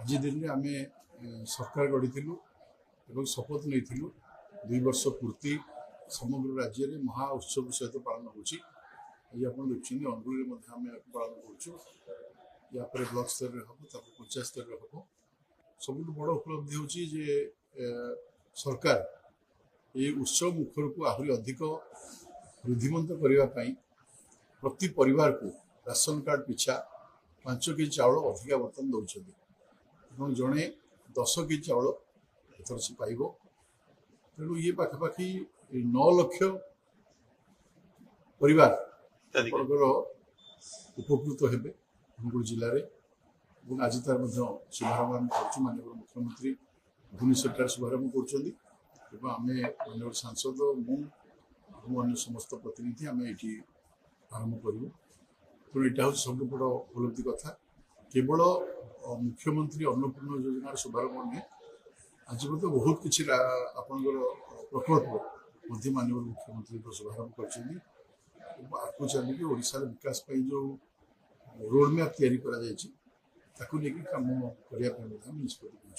आज दिन में आम सरकार गढ़ी और शपथ नहीं 2 वर्ष पूर्ति समग्र राज्य में महा उत्सव सहित पालन होची। आप देखते अनुगुल आम पालन कर ब्लॉक स्तर में हम पंचायत स्तर में हम सब बड़ उपलब्धि होची जे सरकार ये उत्सव मुखर को आहरी अधिक वृद्धिमंत करने प्रति परिवार को राशन कार्ड पिछा 5 केजी चाउल अधिका बर्तन दौरान जड़े 10 केजी चाउल एथर से पाइब। तेणु ये पाखापाखि 9 लाख परिवार उपकृत हेबे अनुगुल जिले में। आज तार शुभारंभ कर माननीय मुख्यमंत्री भुवनेश्वर शुभारंभ कर माननीय सांसद अन्य समस्त प्रतिनिधि आम ये आरंभ करूँ। तेणु यहाँ हूँ सब बड़ उपलब्धि कथा। केवल मुख्यमंत्री अन्नपूर्ण योजनार शुभारंभ नुहे आज मतलब बहुत किसी आपंकर प्रकल्प माननीय मुख्यमंत्री शुभारंभ कर चलिए ओडिशार विकास जो रोड मैप तैयारी करा जायछि ताकू लेकिन काम करने निष्पत्ति।